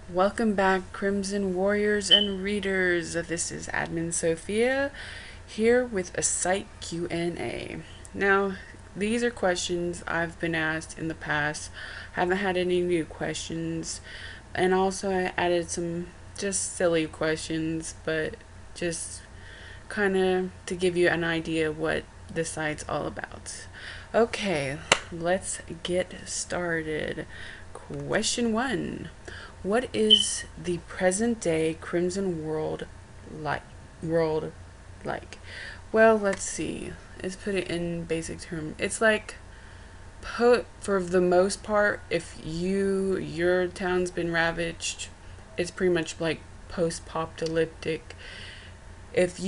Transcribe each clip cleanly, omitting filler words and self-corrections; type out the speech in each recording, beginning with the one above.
Welcome back, Crimson Warriors and readers. This is Admin Sophia here with a site Q&A. Now, these are questions I've been asked in the past. Haven't had any new questions, and also I added some just silly questions, but just kind of to give you an idea what the site's all about. Okay, let's get started. Question 1. What is the present day Crimson like? World like? Well, let's see. Let's put it in basic term. It's like for the most part, if your town's been ravaged, it's pretty much like post-apocalyptic. If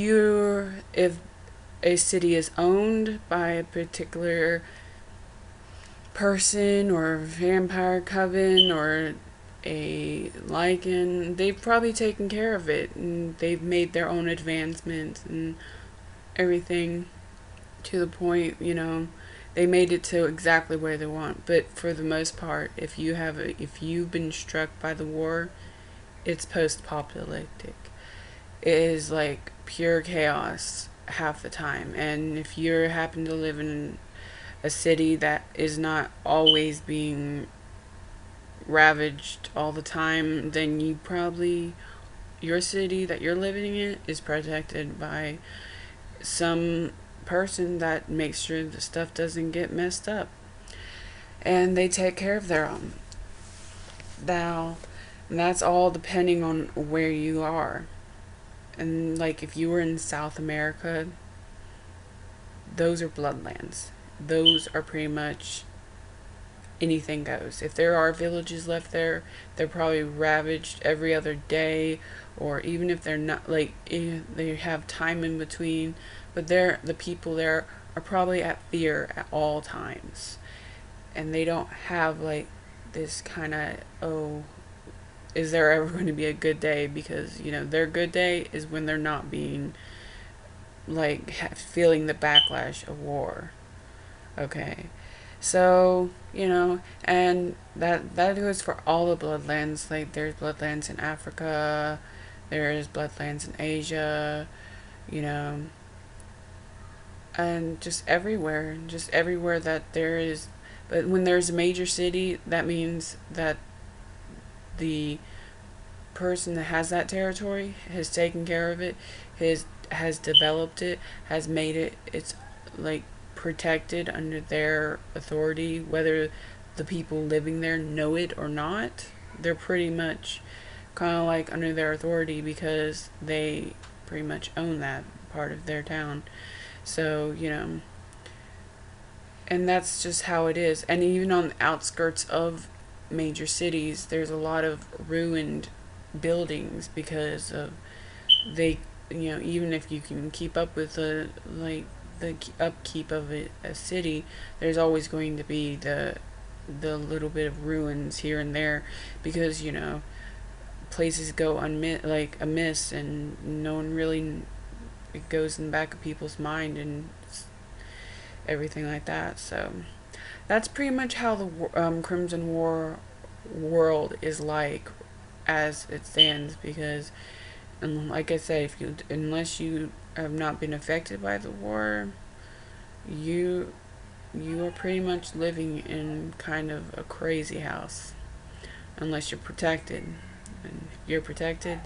a city is owned by a particular person or vampire coven or a lichen, they've probably taken care of it and they've made their own advancements and everything to the point, they made it to exactly where they want. But for the most part, if you've been struck by the war, it's post-apocalyptic. It is like pure chaos half the time. And if you happen to live in a city that is not always being ravaged all the time, then your city that you're living in is protected by some person that makes sure the stuff doesn't get messed up. And they take care of their own. Now, and that's all depending on where you are. And like if you were in South America, those are bloodlands. Those are pretty much anything goes. If there are villages left there, they're probably ravaged every other day, or even if they're not, like they have time in between, but the people there are probably at fear at all times, and they don't have like this kind of is there ever going to be a good day, because their good day is when they're not being like feeling the backlash of war. Okay. So, and that goes for all the bloodlands. Like there's bloodlands in Africa, there's bloodlands in Asia, you know, and just everywhere that there is. But when there's a major city, that means that the person that has that territory has taken care of it, has developed it, has made it it's like protected under their authority, whether the people living there know it or not. They're pretty much kind of like under their authority because they pretty much own that part of their town. So, and that's just how it is. And even on the outskirts of major cities, there's a lot of ruined buildings because of they even if you can keep up with the upkeep of a city, there's always going to be the little bit of ruins here and there, because places go amiss, and no one really, it goes in the back of people's mind and everything like that. So that's pretty much how the Crimson War world is like as it stands, because and like I said, if you unless you have not been affected by the war, you you are pretty much living in kind of a crazy house, unless you're protected. And if you're protected,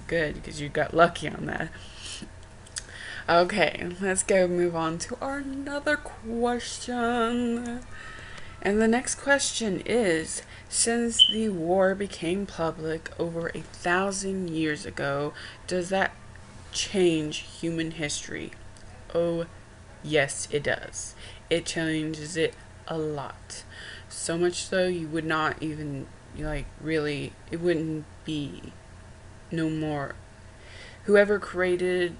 good, because you got lucky on that. Okay, let's go move on to our another question. And the next question is, since the war became public over 1,000 years ago, does that change human history? Oh, yes, it does. It changes it a lot. So much so you would not even, really, it wouldn't be no more. Whoever created,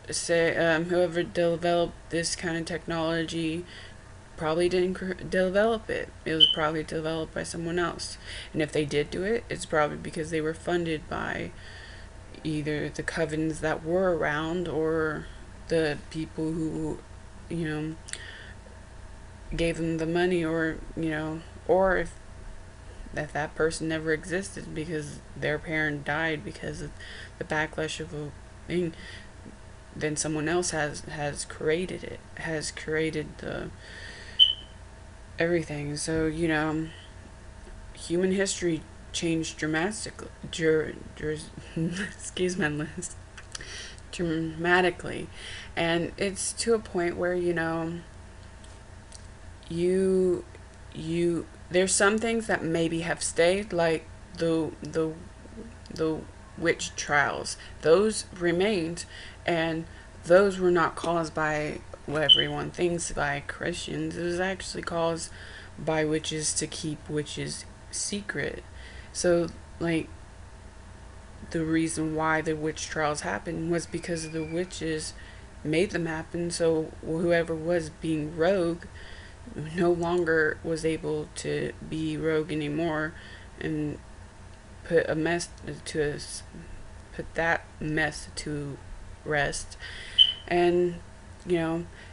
whoever developed this kind of technology probably didn't develop it. It was probably developed by someone else. And if they did do it, it's probably because they were funded by either the covens that were around or the people who, you know, gave them the money, or, or if that person never existed because their parent died because of the backlash of a thing, then someone else has created it, has created the everything. So human history changed dramatically. Excuse my list. Dramatically, and it's to a point where you there's some things that maybe have stayed, like the witch trials. Those remained, and those were not caused by what everyone thinks by Christians. It was actually caused by witches to keep witches secret. So, like, the reason why the witch trials happened was because the witches made them happen. So whoever was being rogue no longer was able to be rogue anymore, and put a mess to put that mess to rest. And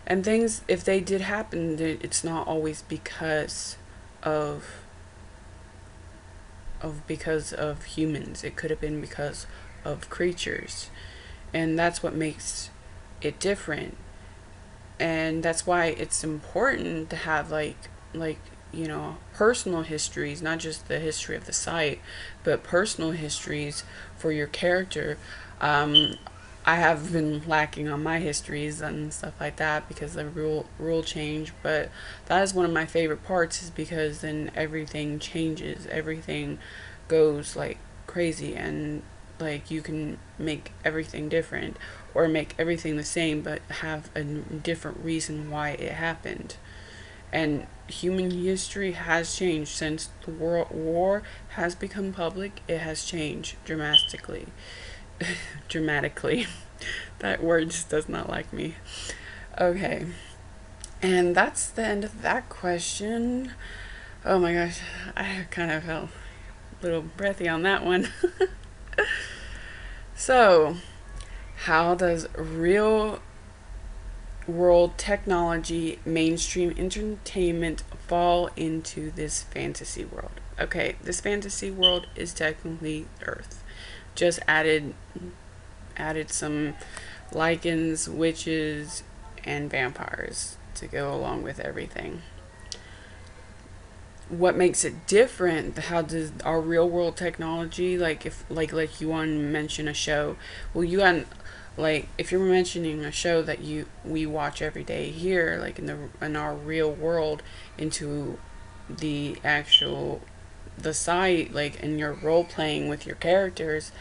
and things, if they did happen, it's not always of because of humans. It could have been because of creatures, and that's what makes it different. And that's why it's important to have personal histories, not just the history of the site, but personal histories for your character. I have been lacking on my histories and stuff like that because the rule change, but that is one of my favorite parts, is because then everything changes, everything goes like crazy, and like you can make everything different or make everything the same but have a different reason why it happened. And human history has changed since the world war has become public. It has changed dramatically. Dramatically. That word just does not like me. Okay. And that's the end of that question. Oh my gosh, I kind of felt a little breathy on that one. So, how does real world technology, mainstream entertainment fall into this fantasy world? Okay, this fantasy world is technically Earth. Just added some lycans, witches, and vampires to go along with everything. What makes it different? How does our real world technology, like if like you want to mention a show, well, you got, like, if you're mentioning a show that we watch every day here, like in our real world, into the actual the site, like in your role playing with your characters,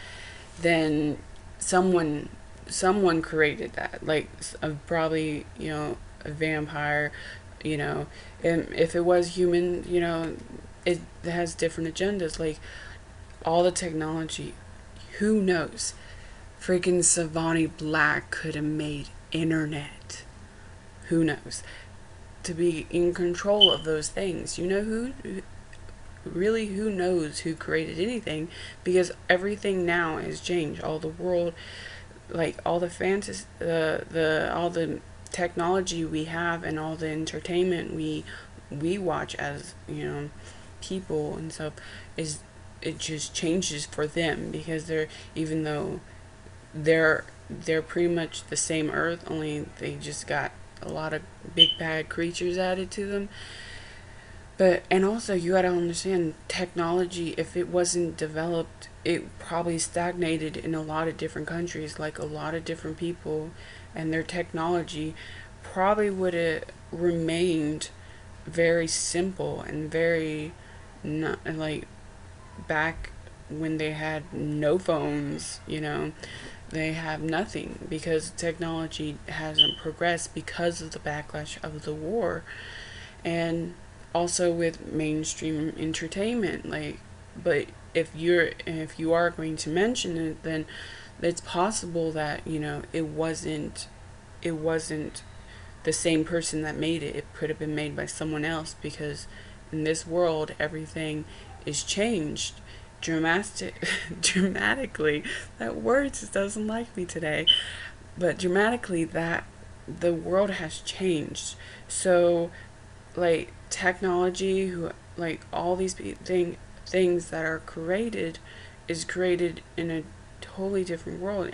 then someone created that, like probably a vampire, and if it was human, it has different agendas, like all the technology. Who knows? Freaking Savani Black could have made internet. Who knows? To be in control of those things. Who knows who created anything, because everything now has changed. All the world, like all the fantasy, all the technology we have, and all the entertainment we watch as people and stuff, is it just changes for them, because even though they're pretty much the same Earth, only they just got a lot of big bad creatures added to them. But, and also, you gotta understand, technology, if it wasn't developed, it probably stagnated in a lot of different countries. Like a lot of different people and their technology probably would have remained very simple and very not like back when they had no phones, they have nothing, because technology hasn't progressed because of the backlash of the war. And also with mainstream entertainment, like, but if you are going to mention it, then it's possible that it wasn't the same person that made it. It could have been made by someone else, because in this world everything is changed dramatically. That word just doesn't like me today. But dramatically, that the world has changed. So, like, technology, like all these things, things that are created is created in a totally different world,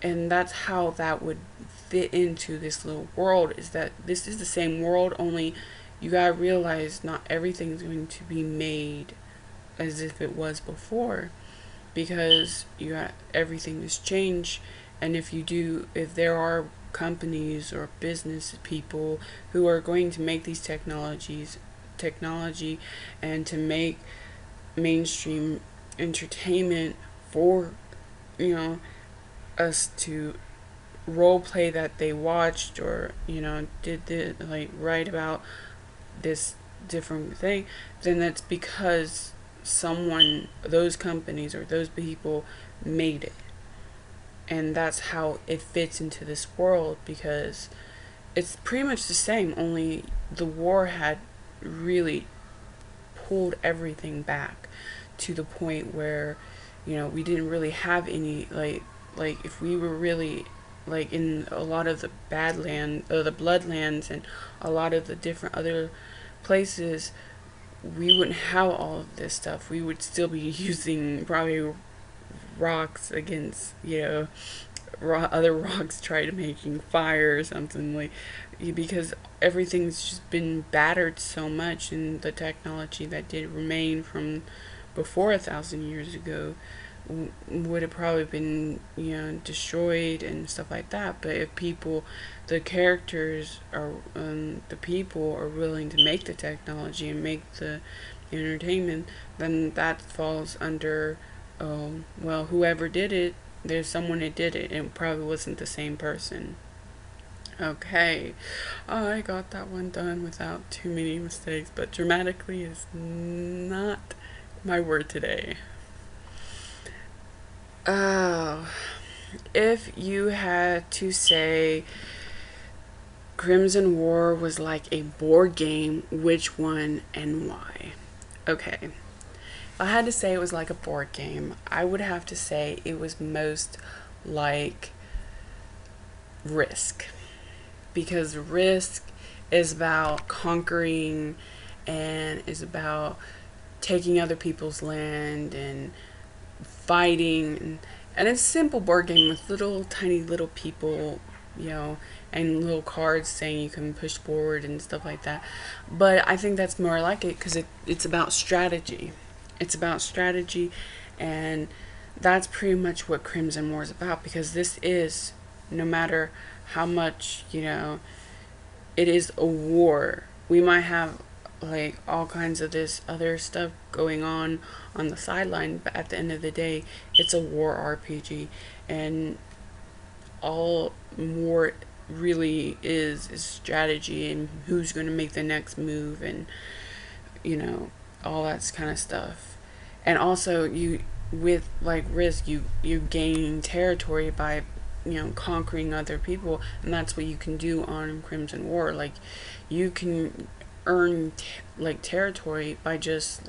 and that's how that would fit into this little world, is that this is the same world, only you gotta realize not everything's going to be made as if it was before, because you got everything has changed. And if there are companies or business people who are going to make these technology and to make mainstream entertainment for, you know, us to role play that they watched, or did the like write about this different thing, then that's because those companies or those people made it. And that's how it fits into this world, because it's pretty much the same, only the war had really pulled everything back to the point where we didn't really have any like if we were really like in a lot of the the bloodlands and a lot of the different other places, we wouldn't have all of this stuff. We would still be using probably rocks against other rocks, try to making fire or something, like, because everything's just been battered so much, and the technology that did remain from before 1,000 years ago would have probably been destroyed and stuff like that. But if the characters are the people are willing to make the technology and make the entertainment, then that falls under well, whoever did it, there's someone that did it, and it probably wasn't the same person. Okay, I got that one done without too many mistakes, but dramatically is not my word today. Oh, if you had to say Crimson War was like a board game, which one and why? Okay, if I had to say it was like a board game, I would have to say it was most like Risk. Because Risk is about conquering and is about taking other people's land and fighting, and it's a simple board game with little tiny little people, and little cards saying you can push forward and stuff like that. But I think that's more like it, because it's about strategy. It's about strategy, and that's pretty much what Crimson War is about, because this is, no matter how much, it is a war. We might have like all kinds of this other stuff going on the sideline, but at the end of the day, it's a war RPG, and all war really is strategy and who's going to make the next move, and all that kind of stuff. And also, with like Risk, you gain territory by conquering other people, and that's what you can do on Crimson War. Like, you can earn like territory by just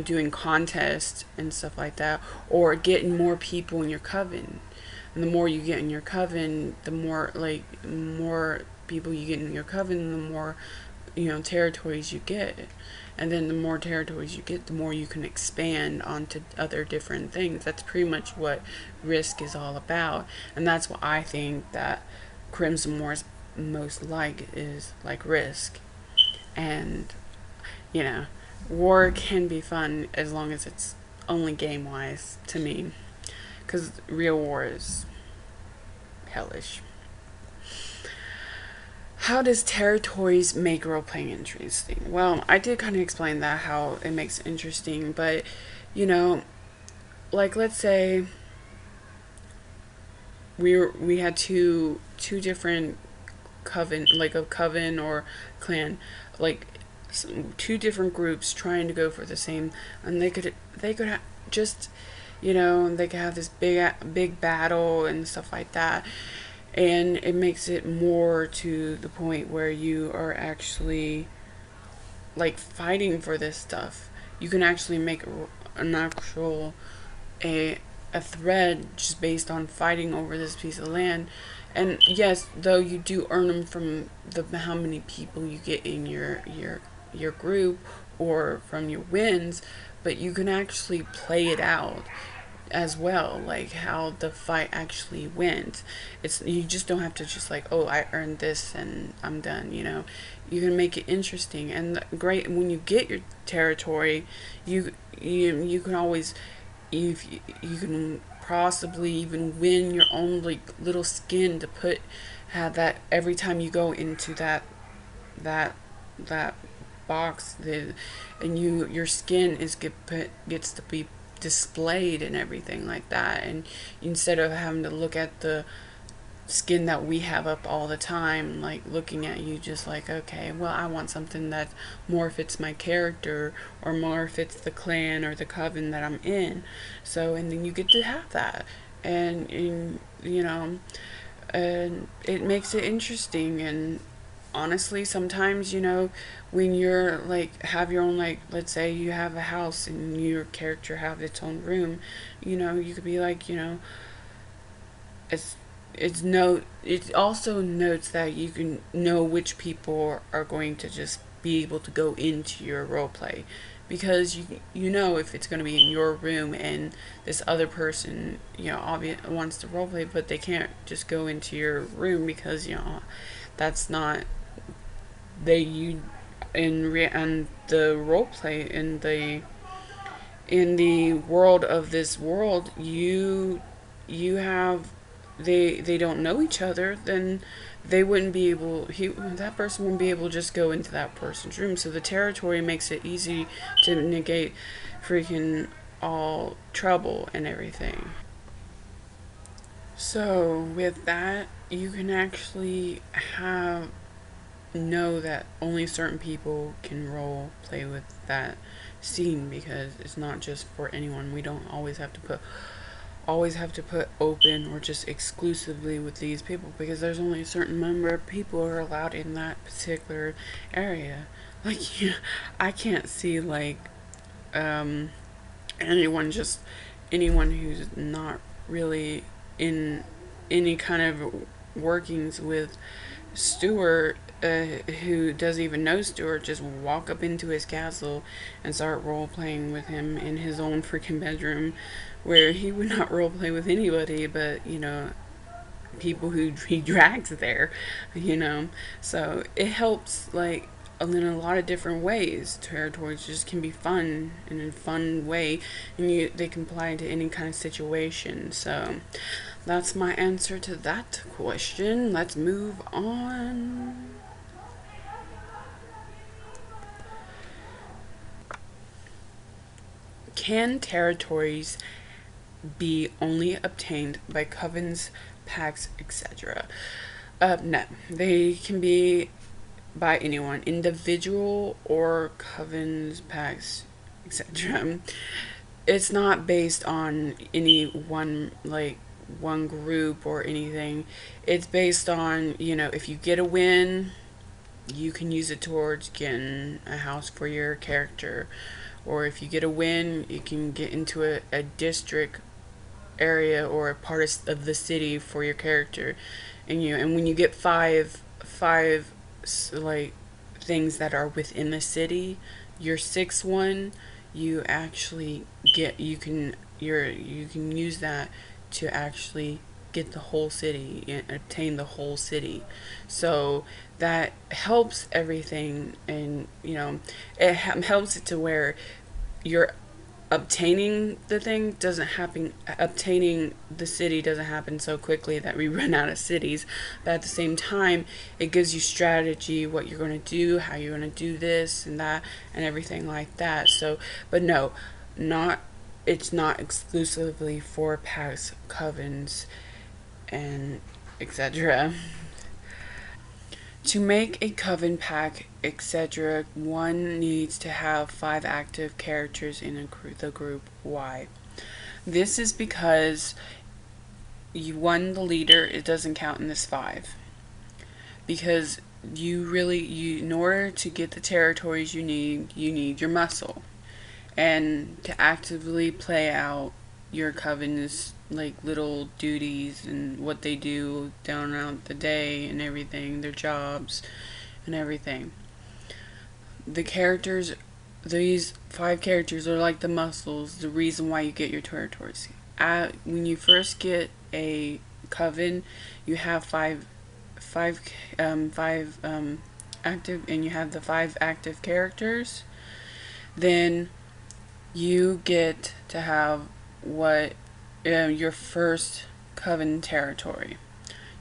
doing contests and stuff like that, or getting more people in your coven. And the more you get in your coven, the more people you get in your coven, the more territories you get. And then the more territories you get, the more you can expand onto other different things. That's pretty much what Risk is all about, and that's what I think that Crimson War is most like, is like Risk. And war can be fun as long as it's only game wise, to me, because real war is hellish. How does territories make role playing interesting? Well, I did kind of explain that, how it makes it interesting, but like, let's say we had two different coven, like a coven or clan, like two different groups trying to go for the same, and just they could have this big battle and stuff like that, and it makes it more to the point where you are actually like fighting for this stuff. You can actually make an actual a thread just based on fighting over this piece of land, And yes, though you do earn them from the how many people you get in your group or from your wins, but you can actually play it out as well, like how the fight actually went. It's, you just don't have to just like, oh, I earned this and I'm done, you know. You can make it interesting and great. When you get your territory, you can always, you can possibly even win your own like little skin to put, have that every time you go into that that box, and your skin is gets to be displayed and everything like that. And instead of having to look at the skin that we have up all the time, like looking at you just like, okay, well, I want something that more fits my character or more fits the clan or the coven that I'm in. So, and then you get to have that. And you know, and it makes it interesting. And honestly, sometimes, you know, when you're like have your own, like let's say you have a house and your character have its own room, you know, you could be like, you know, it's it also notes that you can know which people are going to just be able to go into your role play, because you know if it's going to be in your room and this other person, you know, wants to role play, but they can't just go into your room because, you know, that's not they you and the role play in the world of this world, you have, they don't know each other, then they wouldn't be able, that person wouldn't be able to just go into that person's room. So the territory makes it easy to negate freaking all trouble and everything. So with that, you can actually have know that only certain people can role play with that scene, because it's not just for anyone. We don't always have to put open or just exclusively with these people, because there's only a certain number of people who are allowed in that particular area. Like, you know, I can't see like um anyone just anyone who's not really in any kind of workings with Stewart, who doesn't even know Stewart, just walk up into his castle and start role playing with him in his own freaking bedroom, where he would not role play with anybody but, you know, people who he drags there, you know. So it helps like in a lot of different ways. Territories just can be fun in a fun way, and they can apply to any kind of situation. So that's my answer to that question. Let's move on. Can territories be only obtained by covens, pacts, etc.? No, they can be by anyone, individual or covens, pacts, etc. It's not based on any one, like one group or anything. It's based on, you know, if you get a win, you can use it towards getting a house for your character. Or if you get a win, you can get into a district area or a part of the city for your character. And when you get five like things that are within the city, your sixth one, you actually get, you can use that to actually get the whole city and obtain the whole city. So that helps everything. And you know, it helps it to where you're obtaining the thing doesn't happen, obtaining the city doesn't happen so quickly that we run out of cities. But at the same time, it gives you strategy, what you're going to do, how you're going to do this and that and everything like that. So but no, not it's not exclusively for past covens and etc. To make a coven pack, etc., one needs to have 5 active characters in the group. Why? This is because you won the leader, it doesn't count in this 5. Because you in order to get the territories you need your muscle. And to actively play out your coven's like little duties and what they do down out the day and everything, their jobs and everything. The characters, these 5 characters are like the muscles, the reason why you get your territories. When you first get a coven, you have five active, and you have the 5 active characters. Then you get to have what your first coven territory.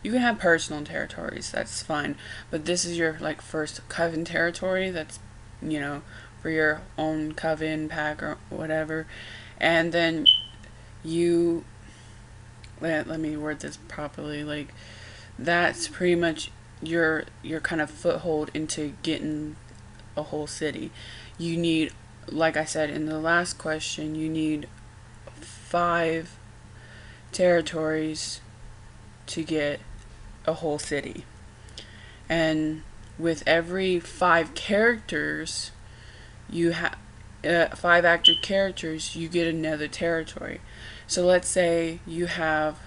You can have personal territories, that's fine, but this is your like first coven territory. That's, you know, for your own coven pack or whatever. And then you let me word this properly. Like, that's pretty much your kind of foothold into getting a whole city. You need, like I said in the last question, you need 5 territories to get a whole city. And with every 5 characters, you have 5 active characters, you get another territory. So let's say you had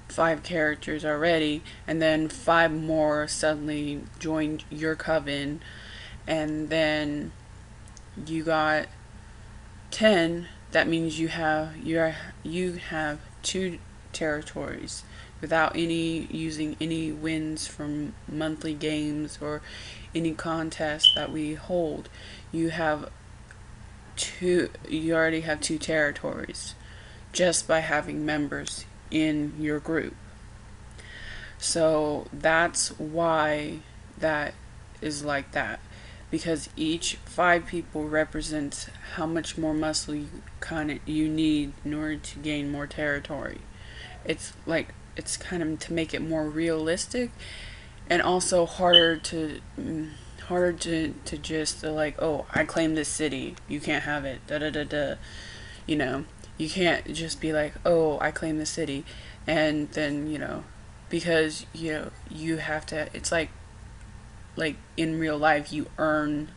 5 characters already, and then 5 more suddenly joined your coven, and then you got 10. That means you have 2 territories without using any wins from monthly games or any contests that we hold. You already have 2 territories just by having members in your group. So that's why that is like that, because each 5 people represents how much more muscle you need in order to gain more territory. It's kind of to make it more realistic, and also harder to just like, oh, I claim this city, you can't have it, da da da da. You know, you can't just be like, oh, I claim the city, and then, because you have to. It's like in real life, you earn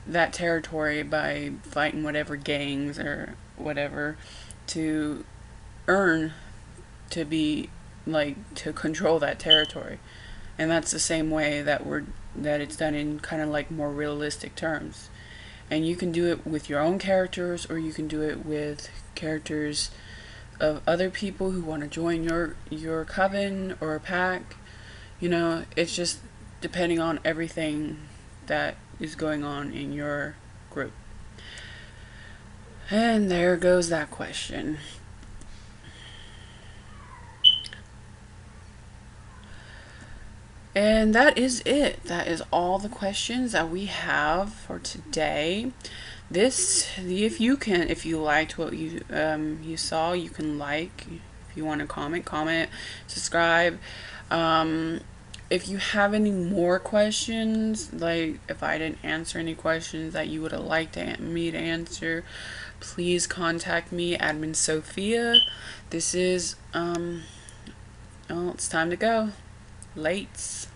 that territory by fighting whatever gangs or whatever to earn to be to control that territory. And that's the same way that it's done in kind of like more realistic terms. And you can do it with your own characters, or you can do it with characters of other people who want to join your coven or pack. It's just depending on everything that is going on in your group. And there goes that question. And that is it. That is all the questions that we have for today. If you liked what you saw, you can like. If you want to comment, subscribe. If you have any more questions, like if I didn't answer any questions that you would have liked me to answer, please contact me, Admin Sophia. This is it's time to go. Lates.